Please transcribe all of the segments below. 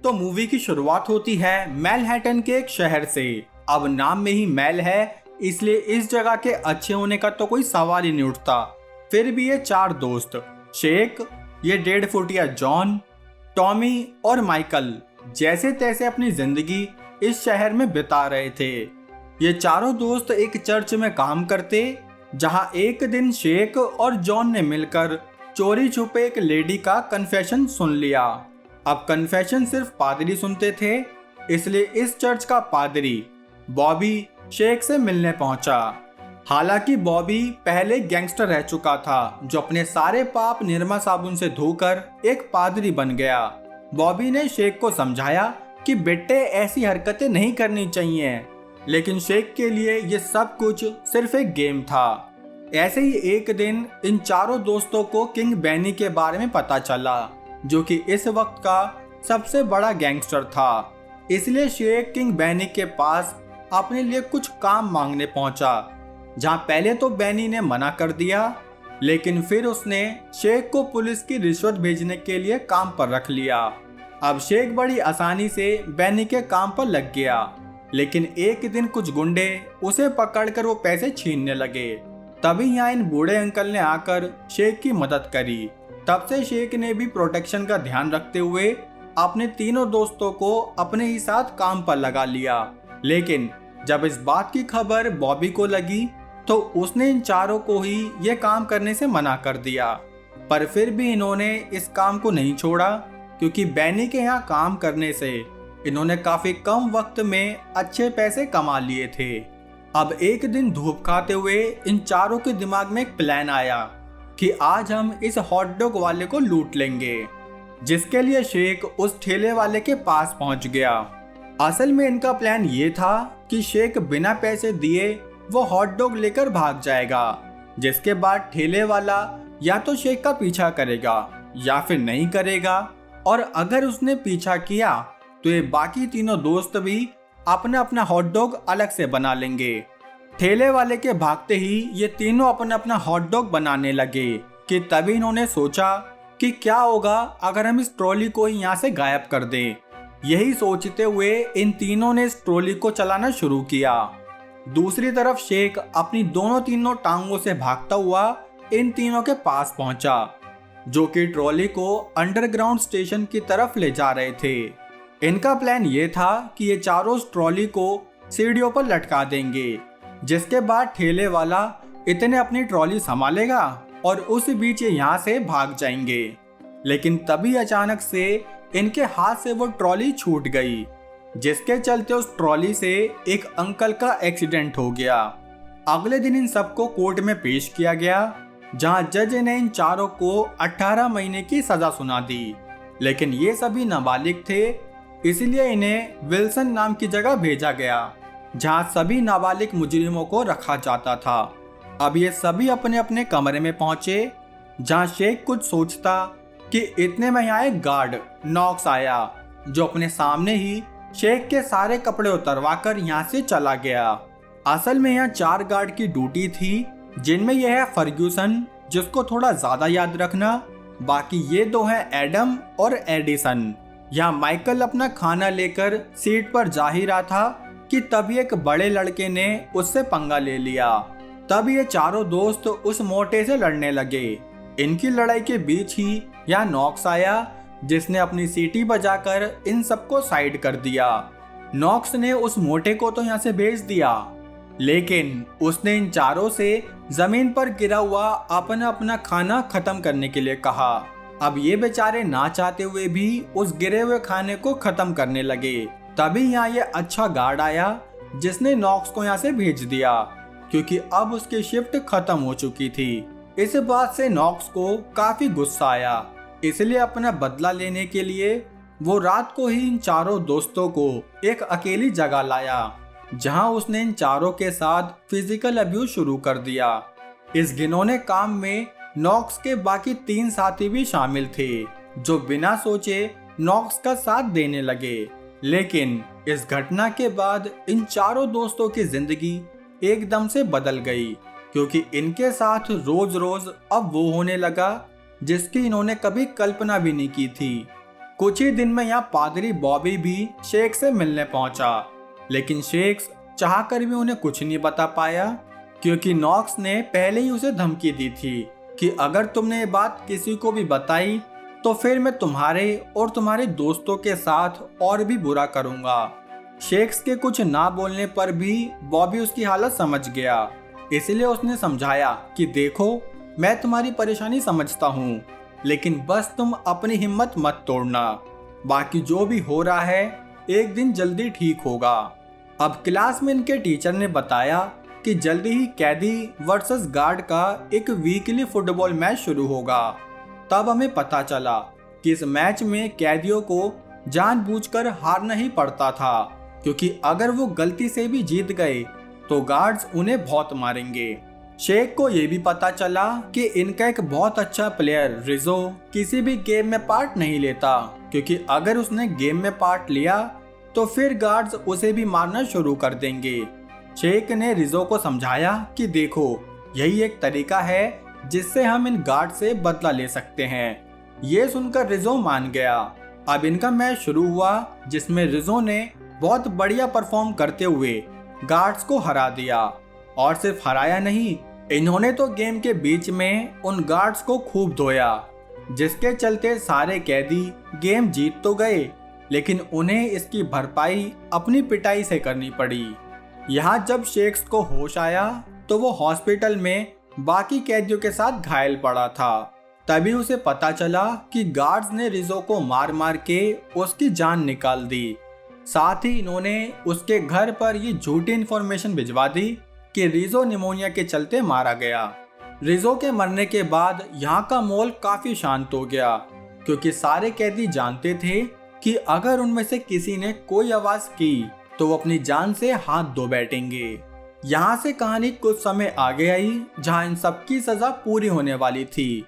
तो मूवी की शुरुआत होती है मैनहट्टन के एक शहर से। अब नाम में ही मैल है, इसलिए इस जगह के अच्छे होने का तो कोई सवाल ही नहीं उठता। फिर भी ये चार दोस्त शेक, ये 1.5 फुटिया जॉन, टॉमी और माइकल जैसे तैसे अपनी जिंदगी इस शहर में बिता रहे थे। ये चारों दोस्त एक चर्च में काम करते, जहां एक दिन शेक और जॉन ने मिलकर चोरी छुपे एक लेडी का कन्फेशन सुन लिया। अब कन्फेशन सिर्फ पादरी सुनते थे, इसलिए इस चर्च का पादरी बॉबी शेक से मिलने पहुंचा। हालांकि बॉबी पहले गैंगस्टर रह चुका था, जो अपने सारे पाप निरमा साबुन से धोकर एक पादरी बन गया। बॉबी ने शेक को समझाया कि बेटे ऐसी हरकतें नहीं करनी चाहिए, लेकिन शेक के लिए ये सब कुछ सिर्फ एक गेम था। ऐसे ही एक दिन इन चारों दोस्तों को किंग बैनी के बारे में पता चला, जो कि इस वक्त का सबसे बड़ा गैंगस्टर था। इसलिए शेक किंग बैनी के पास अपने लिए कुछ काम मांगने पहुंचा, जहां पहले तो बैनी ने मना कर दिया, लेकिन फिर उसने शेक को पुलिस की रिश्वत भेजने के लिए काम पर रख लिया। अब शेक बड़ी आसानी से बैनी के काम पर लग गया, लेकिन एक दिन कुछ गुंडे उसे पकड़कर वो पैसे छीनने लगे। तभी यहाँ इन बूढ़े अंकल ने आकर शेक की मदद करी। तब से शेक ने भी प्रोटेक्शन का ध्यान रखते हुए अपने तीनों दोस्तों को अपने ही साथ काम पर लगा लिया। लेकिन जब इस बात की खबर बॉबी को लगी, तो उसने इन चारों को ही ये काम करने से मना कर दिया। पर फिर भी इन्होंने इस काम को नहीं छोड़ा, क्योंकि बैनी के यहाँ काम करने से इन्होंने काफी कम वक्त में अच्छे पैसे कमा लिए थे। अब एक दिन धूप खाते हुए इन चारों के दिमाग में एक प्लान आया कि आज हम इस हॉट डॉग वाले को लूट लेंगे, जिसके लिए शेक उस ठेले वाले के पास पहुंच गया। असल में इनका प्लान ये था कि शेक बिना पैसे दिए वो हॉट डॉग लेकर भाग जाएगा, जिसके बाद ठेले वाला या तो शेक का पीछा करेगा या फिर नहीं करेगा, और अगर उसने पीछा किया तो ये बाकी तीनों दोस्त भी अपना अपना हॉट डॉग अलग से बना लेंगे। ठेले वाले के भागते ही ये तीनों अपना अपना हॉट डॉग बनाने लगे कि तभी इन्होंने सोचा कि क्या होगा अगर हम इस ट्रॉली को यहाँ से गायब कर दें। यही सोचते हुए इन तीनों ने इस ट्रॉली को चलाना शुरू किया। दूसरी तरफ शेक अपनी तीनों टांगों से भागता हुआ इन तीनों के पास पहुंचा, जो कि ट्रॉली को अंडरग्राउंड स्टेशन की तरफ ले जा रहे थे। इनका प्लान ये था कि ये चारों उस ट्रॉली को सीढ़ियों पर लटका देंगे, जिसके बाद ठेले वाला इतने अपनी ट्रॉली संभालेगा और उस बीच ये यहाँ से भाग जाएंगे। लेकिन तभी अचानक से इनके हाथ से वो ट्रॉली छूट गई, जिसके चलते उस ट्रॉली से एक अंकल का एक्सीडेंट हो गया। अगले दिन इन सबको कोर्ट में पेश किया गया, जहां जज ने इन चारों को 18 महीने की सजा सुना दी। लेकिन ये सभी नाबालिग थे, इसलिए इन्हें विल्सन नाम की जगह भेजा गया, जहां सभी नाबालिग मुजरिमों को रखा जाता था। अब ये सभी अपने अपने कमरे में पहुंचे, जहां शेक कुछ सोचता कि इतने में यहाँ एक गार्ड नॉक्स आया, जो अपने सामने ही शेक के सारे कपड़े उतरवाकर यहाँ से चला गया। असल में यहाँ 4 गार्ड की ड्यूटी थी, जिनमें यह है फर्ग्यूसन, जिसको थोड़ा ज्यादा याद रखना। बाकी ये 2 हैं एडम और एडिसन। यहाँ माइकल अपना खाना लेकर सीट पर जा ही रहा था कि तभी एक बड़े लड़के ने उससे पंगा ले लिया। तब ये चारों दोस्त उस मोटे से लड़ने लगे। इनकी लड़ाई के बीच ही यहाँ नॉक्स आया, जिसने अपनी सीटी बजाकर इन सबको साइड कर दिया। नॉक्स ने उस मोटे को तो यहाँ से भेज दिया, लेकिन उसने इन चारों से जमीन पर गिरा हुआ अपना अपना खाना खत्म करने के लिए कहा। अब ये बेचारे ना चाहते हुए भी उस गिरे हुए खाने को खत्म करने लगे। तभी यहाँ ये अच्छा गार्ड आया, जिसने नॉक्स को यहाँ से भेज दिया, क्योंकि अब उसकी शिफ्ट खत्म हो चुकी थी। इस बात से नॉक्स को काफी गुस्सा आया, इसलिए अपना बदला लेने के लिए वो रात को ही इन चारों दोस्तों को एक अकेली जगह लाया, जहां उसने इन चारों के साथ फिजिकल अब्यूज शुरू कर दिया। इस घिनौने काम में नॉक्स के बाकी 3 साथी भी शामिल थे, जो बिना सोचे नॉक्स का साथ देने लगे। लेकिन इस घटना के बाद इन चारों दोस्तों की जिंदगी एकदम से बदल गई, क्योंकि इनके साथ रोज रोज अब वो होने लगा जिसकी इन्होंने कभी कल्पना भी नहीं की थी। कुछ ही दिन में यहाँ पादरी बॉबी भी शेख से मिलने पहुंचा, लेकिन शेख चाहकर भी उन्हें कुछ नहीं बता पाया, क्योंकि नॉक्स ने पहले ही उसे धमकी दी थी कि अगर तुमने ये बात किसी को भी बताई तो फिर मैं तुम्हारे और तुम्हारे दोस्तों के साथ और भी बुरा करूंगा। शेख के कुछ ना बोलने पर भी बॉबी उसकी हालत समझ गया, इसलिए उसने समझाया कि देखो, मैं तुम्हारी परेशानी समझता हूँ, लेकिन बस तुम अपनी हिम्मत मत तोड़ना। बाकी जो भी हो रहा है एक दिन जल्दी ठीक होगा। अब क्लास में इनके टीचर ने बताया कि जल्दी ही कैदी वर्सेस गार्ड का एक वीकली फुटबॉल मैच शुरू होगा। तब हमें पता चला कि इस मैच में कैदियों को जानबूझकर हारना ही पड़ता था, क्योंकि अगर वो गलती से भी जीत गए तो गार्ड्स उन्हें बहुत मारेंगे। शेख को ये भी पता चला कि इनका एक बहुत अच्छा प्लेयर रिजो किसी भी गेम में पार्ट नहीं लेता, क्योंकि अगर उसने गेम में पार्ट लिया तो फिर गार्ड्स उसे भी मारना शुरू कर देंगे। शेख ने रिजो को समझाया कि देखो, यही एक तरीका है जिससे हम इन गार्ड से बदला ले सकते हैं। ये सुनकर रिजो मान गया। अब इनका मैच शुरू हुआ, जिसमें रिजो ने बहुत बढ़िया परफॉर्म करते हुए गार्ड्स को हरा दिया। और सिर्फ हराया नहीं, इन्होंने तो गेम के बीच में उन गार्ड्स को खूब धोया, जिसके चलते सारे कैदी गेम जीत तो गए, लेकिन उन्हें इसकी भरपाई अपनी पिटाई से करनी पड़ी। यहाँ जब शेख को होश आया तो वो हॉस्पिटल में बाकी कैदियों के साथ घायल पड़ा था। तभी उसे पता चला कि गार्ड्स ने रिजो को मार मार के उसकी जान निकाल दी। साथ ही इन्होंने उसके घर पर ये झूठी इन्फॉर्मेशन भिजवा दी कि रिजो निमोनिया के चलते मारा गया। रिजो के मरने के बाद यहाँ का माहौल काफी शांत हो गया, क्योंकि सारे कैदी जानते थे कि अगर उनमें से किसी ने कोई आवाज की तो वो अपनी जान से हाथ धो बैठेंगे। यहाँ से कहानी कुछ समय आगे आई, जहाँ इन सबकी सजा पूरी होने वाली थी।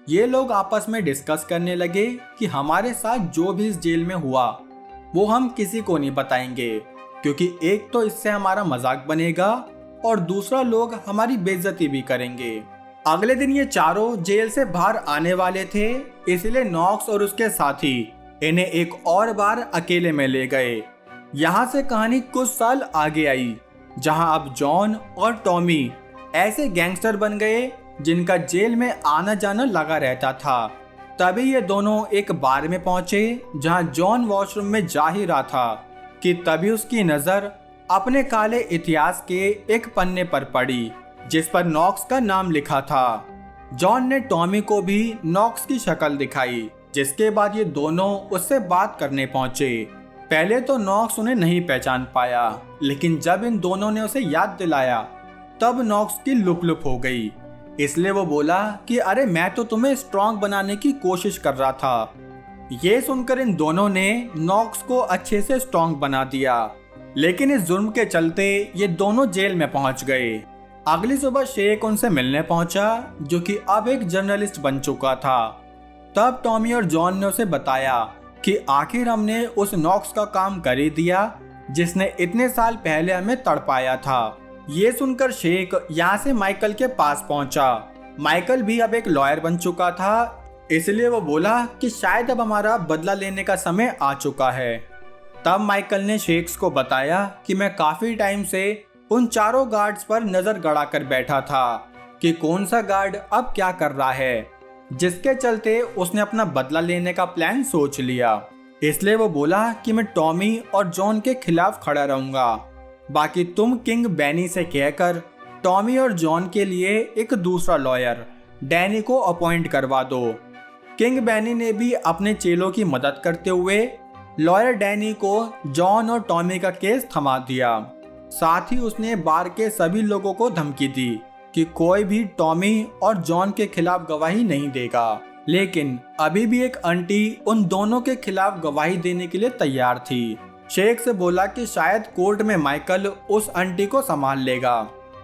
ये लोग आपस में डिस्कस करने लगे कि हमारे साथ जो भी इस जेल में हुआ वो हम किसी को नहीं बताएंगे, क्योंकि एक तो इससे हमारा मजाक बनेगा और दूसरा लोग हमारी बेइज्जती भी करेंगे। अगले दिन ये चारों जेल से बाहर आने वाले थे, इसलिए नॉक्स और उसके साथी इन्हें एक और बार अकेले में ले गए। यहाँ से कहानी कुछ साल आगे आई, जहाँ अब जॉन और टॉमी ऐसे गैंगस्टर बन गए जिनका जेल में आना जाना लगा रहता था। तभी ये दोनों एक बार में पहुंचे, जहां जॉन वॉशरूम में जा ही रहा था कि तभी उसकी नजर अपने काले इतिहास के एक पन्ने पर पड़ी, जिस पर नॉक्स का नाम लिखा था। जॉन ने टॉमी को भी नॉक्स की शक्ल दिखाई, जिसके बाद ये दोनों उससे बात करने पहुंचे। पहले तो नॉक्स उन्हें नहीं पहचान पाया, लेकिन जब इन दोनों ने उसे याद दिलाया तब नॉक्स की लुप हो गई। इसलिए वो बोला कि अरे मैं तो तुम्हें स्ट्रांग बनाने की कोशिश कर रहा था। ये सुनकर इन दोनों ने नॉक्स को अच्छे से स्ट्रांग बना दिया, लेकिन इस जुर्म के चलते ये दोनों जेल में पहुंच गए। अगली सुबह शेख उनसे मिलने पहुंचा, जो कि अब एक जर्नलिस्ट बन चुका था। तब टॉमी और जॉन ने उसे बताया कि आखिर हमने उस नॉक्स का काम कर ही दिया जिसने इतने साल पहले हमें तड़पाया था। ये सुनकर शेख यहाँ से माइकल के पास पहुंचा। माइकल भी अब एक लॉयर बन चुका था, इसलिए वो बोला कि शायद अब हमारा बदला लेने का समय आ चुका है। तब माइकल ने शेख को बताया कि मैं काफी टाइम से उन चारों गार्ड्स पर नजर गड़ा कर बैठा था कि कौन सा गार्ड अब क्या कर रहा है, जिसके चलते उसने अपना बदला लेने का प्लान सोच लिया। इसलिए वो बोला कि मैं टॉमी और जॉन के खिलाफ खड़ा रहूंगा। बाकी तुम किंग बैनी से कहकर टॉमी और जॉन के लिए एक दूसरा लॉयर डैनी को अपॉइंट करवा दो। किंग बैनी ने भी अपने चेलों की मदद करते हुए लॉयर डैनी को जॉन और टॉमी का केस थमा दिया। साथ ही उसने बार के सभी लोगों को धमकी दी कि कोई भी टॉमी और जॉन के खिलाफ गवाही नहीं देगा। लेकिन अभी भी एक आंटी उन दोनों के खिलाफ गवाही देने के लिए तैयार थी। शेख से बोला कि शायद कोर्ट में माइकल उस आंटी को संभाल लेगा।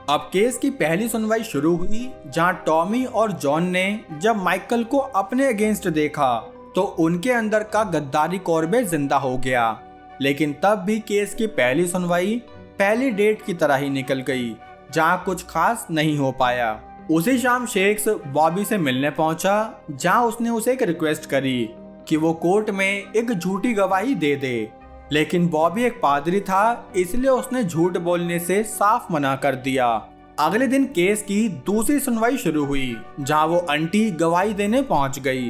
अब केस की पहली सुनवाई शुरू हुई, जहां टॉमी और जॉन ने जब माइकल को अपने अगेंस्ट देखा तो उनके अंदर का गद्दारी कॉर्बे जिंदा हो गया। लेकिन तब भी केस की पहली सुनवाई पहली डेट की तरह ही निकल गई, जहां कुछ खास नहीं हो पाया। उसी शाम शेख बॉबी से मिलने पहुंचा, जहां उसने उसे एक रिक्वेस्ट करी कि वो कोर्ट में एक झूठी गवाही दे दे, लेकिन बॉबी एक पादरी था, इसलिए उसने झूठ बोलने से साफ मना कर दिया। अगले दिन केस की दूसरी सुनवाई शुरू हुई, जहां वो आंटी गवाही देने पहुंच गई।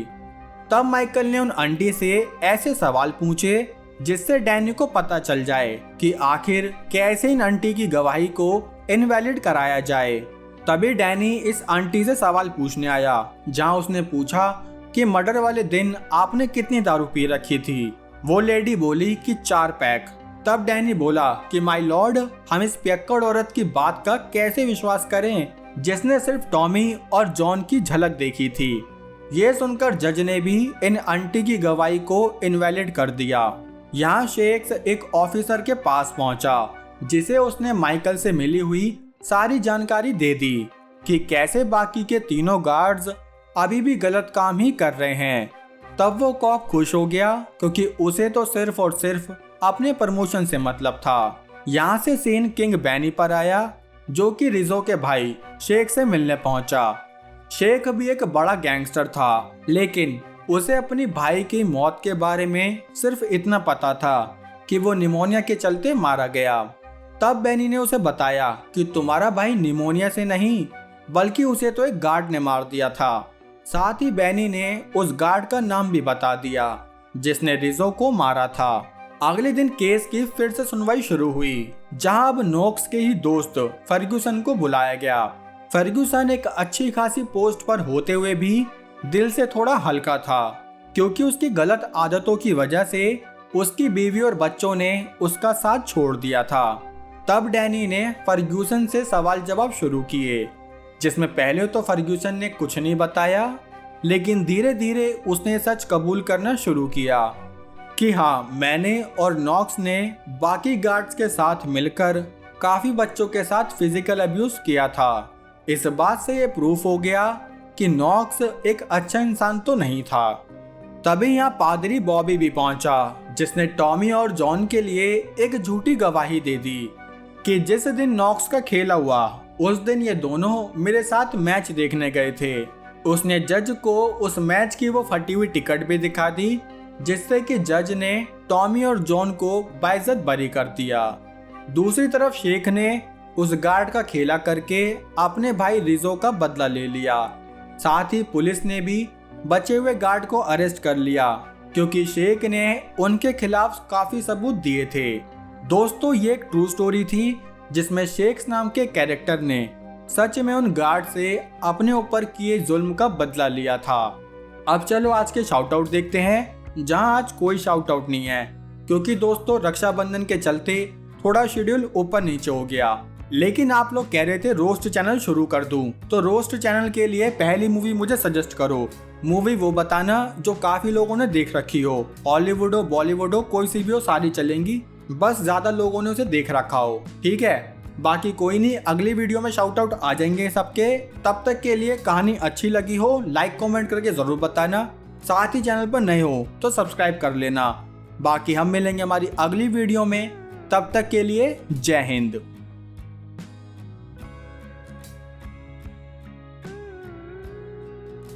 तब माइकल ने उन आंटी से ऐसे सवाल पूछे जिससे डैनी को पता चल जाए कि आखिर कैसे इन आंटी की गवाही को इनवैलिड कराया जाए। तभी डैनी इस आंटी से सवाल पूछने आया, जहां उसने पूछा कि मर्डर वाले दिन आपने कितनी दारू पी रखी थी। वो लेडी बोली कि 4 पैक। तब डैनी बोला कि माय लॉर्ड, हम इस पियक्कड़ औरत की बात का कैसे विश्वास करें जिसने सिर्फ टॉमी और जॉन की झलक देखी थी। ये सुनकर जज ने भी इन आंटी की गवाही को इनवैलिड कर दिया। यहाँ शेक्स एक ऑफिसर के पास पहुंचा, जिसे उसने माइकल से मिली हुई सारी जानकारी दे दी कि कैसे बाकी के तीनों गार्ड्स अभी भी गलत काम ही कर रहे हैं। तब वो कॉप खुश हो गया, क्योंकि उसे तो सिर्फ और सिर्फ अपने प्रमोशन से मतलब था। यहाँ से सीन किंग बैनी पर आया, जो कि रिजो के भाई शेख से मिलने पहुंचा। शेख भी एक बड़ा गैंगस्टर था, लेकिन उसे अपनी भाई की मौत के बारे में सिर्फ इतना पता था कि वो निमोनिया के चलते मारा गया। तब बैनी ने उसे बताया कि तुम्हारा भाई निमोनिया से नहीं, बल्कि उसे तो एक गार्ड ने मार दिया था। साथ ही बैनी ने उस गार्ड का नाम भी बता दिया जिसने रिजो को मारा था। अगले दिन केस की फिर से सुनवाई शुरू हुई, जहां अब नोक्स के ही दोस्त फर्ग्यूसन को बुलाया गया। फर्ग्यूसन एक अच्छी खासी पोस्ट पर होते हुए भी दिल से थोड़ा हल्का था, क्योंकि उसकी गलत आदतों की वजह से उसकी बीवी और बच्चों ने उसका साथ छोड़ दिया था। तब डैनी ने फर्ग्यूसन से सवाल जवाब शुरू किए, जिसमें पहले तो फर्ग्यूसन ने कुछ नहीं बताया, लेकिन धीरे धीरे उसने सच कबूल करना शुरू किया कि हाँ, मैंने और नॉक्स ने बाकी गार्ड्स के साथ मिलकर काफी बच्चों के साथ फिजिकल अब्यूज किया था। इस बात से ये प्रूफ हो गया कि नॉक्स एक अच्छा इंसान तो नहीं था। तभी यहाँ पादरी बॉबी भी पहुंचा, जिसने टॉमी और जॉन के लिए एक झूठी गवाही दे दी कि जिस दिन नॉक्स का खेला हुआ उस दिन ये दोनों मेरे साथ मैच देखने गए थे। उसने जज को उस मैच की वो फटी हुई टिकट भी दिखा दी, जिससे कि जज ने टॉमी और जॉन को बाइज्जत बरी कर दिया। दूसरी तरफ शेख ने उस गार्ड का खेला करके अपने भाई रिजो का बदला ले लिया। साथ ही पुलिस ने भी बचे हुए गार्ड को अरेस्ट कर लिया, क्योंकि शेख ने उनके खिलाफ काफी सबूत दिए थे। दोस्तों, ये एक ट्रू स्टोरी थी जिसमें शेख नाम के कैरेक्टर ने सच में उन गार्ड से अपने ऊपर किए जुल्म का बदला लिया था। अब चलो आज के शाउट आउट देखते हैं, जहां आज कोई शाउट आउट नहीं है, क्योंकि दोस्तों रक्षाबंधन के चलते थोड़ा शेड्यूल ऊपर नीचे हो गया। लेकिन आप लोग कह रहे थे रोस्ट चैनल शुरू कर दूं, तो रोस्ट चैनल के लिए पहली मूवी मुझे सजेस्ट करो। मूवी वो बताना जो काफी लोगों ने देख रखी हो, हॉलीवुड हो, बॉलीवुड हो, कोई सी भी हो, सारी चलेंगी, बस ज्यादा लोगों ने उसे देख रखा हो, ठीक है। बाकी कोई नहीं, अगली वीडियो में शाउट आउट आ जाएंगे सबके। तब तक के लिए कहानी अच्छी लगी हो लाइक कमेंट करके जरूर बताना। साथ ही चैनल पर नए हो तो सब्सक्राइब कर लेना। बाकी हम मिलेंगे हमारी अगली वीडियो में, तब तक के लिए जय हिंद।